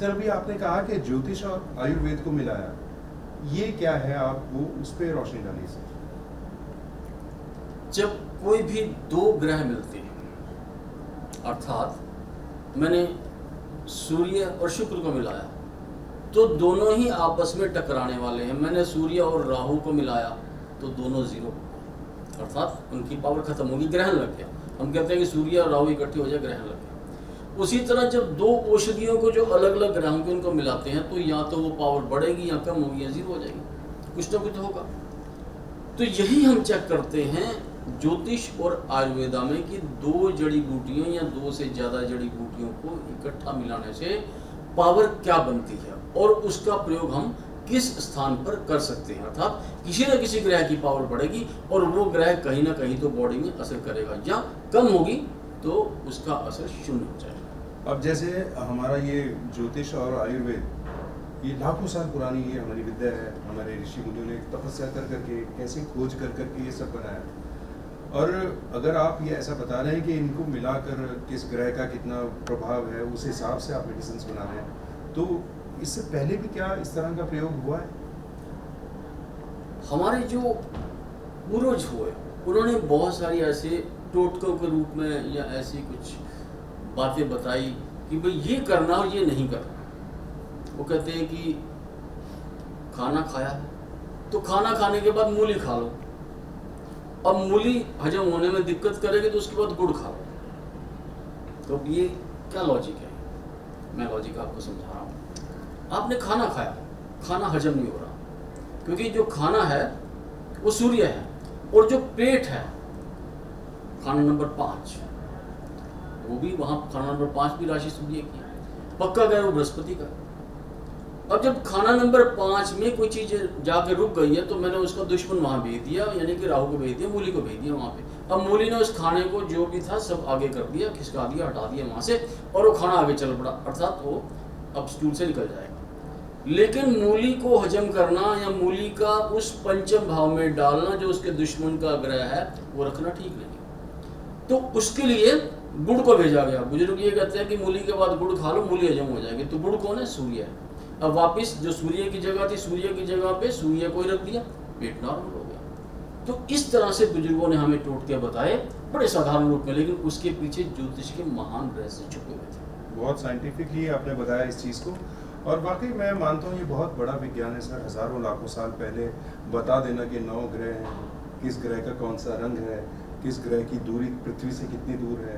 Sir अभी आपने कहा कि ज्योतिष और आयुर्वेद को मिलाया, ये क्या है, आप वो उस पर रोशनी डालिए सर। जब कोई भी दो ग्रह मिलते हैं, अर्थात मैंने सूर्य और शुक्र को मिलाया तो दोनों ही आपस में टकराने वाले हैं। मैंने सूर्य और राहु को मिलाया तो दोनों जीरो, अर्थात उनकी पावर खत्म होगी, ग्रहण लग गया। हम कहते हैं कि सूर्य और राहु इकट्ठे हो जाए, ग्रहण लग गया। उसी तरह जब दो औषधियों को जो अलग अलग ग्रहों के उनको मिलाते हैं तो या तो वो पावर बढ़ेगी या कम होगी या जीरो हो जाएगी, कुछ ना कुछ तो होगा। तो यही हम चेक करते हैं ज्योतिष और आयुर्वेदा में कि दो जड़ी बूटियों या दो से ज़्यादा जड़ी बूटियों को इकट्ठा मिलाने से पावर क्या बनती है और उसका प्रयोग हम किस स्थान पर कर सकते हैं। अर्थात किसी न किसी ग्रह की पावर बढ़ेगी और वो ग्रह कहीं ना कहीं तो बॉडी में असर करेगा, या कम होगी तो उसका असर शून्य हो जाएगा। अब जैसे हमारा ये ज्योतिष और आयुर्वेद, ये लाखों साल पुरानी ये हमारी विद्या है। हमारे ऋषि मुनियों ने तपस्या कर करके, कैसे खोज कर करके ये सब बनाया। और अगर आप ये ऐसा बता रहे हैं कि इनको मिलाकर किस ग्रह का कितना प्रभाव है, उस हिसाब से आप मेडिसिन बना रहे हैं, तो इससे पहले भी क्या इस तरह का प्रयोग हुआ है? हमारे जो पूर्वज हुए उन्होंने बहुत सारी ऐसे टोटकों के रूप में या ऐसी कुछ बातें बताई कि भाई ये करना और ये नहीं करना। वो कहते हैं कि खाना खाया तो खाना खाने के बाद मूली खा लो, अब मूली हजम होने में दिक्कत करेगी तो उसके बाद गुड़ खा लो। तो ये क्या लॉजिक है? मैं लॉजिक आपको समझा रहा हूँ। आपने खाना खाया, खाना हजम नहीं हो रहा, क्योंकि जो खाना है वो सूर्य है और जो पेट है खाना नंबर 5, वो भी वहाँ खाना नंबर 5 भी राशि सूर्य की है, पक्का गया वो बृहस्पति का। अब जब खाना नंबर 5 में कोई चीज़ जाके रुक गई है तो मैंने उसका दुश्मन वहाँ भेज दिया, यानी कि राहु को भेज दिया, मूली को भेज दिया वहाँ पे। अब मूली ने उस खाने को जो भी था सब आगे कर दिया, खिसका दिया, हटा दिया वहाँ से, और वो खाना आगे चल पड़ा, अर्थात वो अब स्टूल से निकल जाएगा। लेकिन मूली को हजम करना या मूली का उस पंचम भाव में डालना जो उसके दुश्मन का ग्रह है वो रखना ठीक नहीं। तो उसके लिए गुड़ को भेजा गया। बुजुर्ग ये कहते हैं कि मूली के बाद गुड़ खा लो, मूली हजम हो जाएगी। तो गुड़ कौन है? सूर्य है। अब वापिस जो सूर्य की जगह थी, सूर्य की जगह पे सूर्य को ही रख दिया, पेट नॉर्मल हो गया। तो इस तरह से बुजुर्गों ने हमें टोटके बताए, बड़े साधारण रूप में, लेकिन उसके पीछे ज्योतिष के महान रहस्य छुपे हुए थे। बहुत साइंटिफिकली आपने बताया इस चीज़ को, और वाकई मैं मानता हूँ ये बहुत बड़ा विज्ञान है सर। हज़ारों लाखों साल पहले बता देना कि 9 ग्रह हैं, किस ग्रह का कौन सा रंग है, किस ग्रह की दूरी पृथ्वी से कितनी दूर है।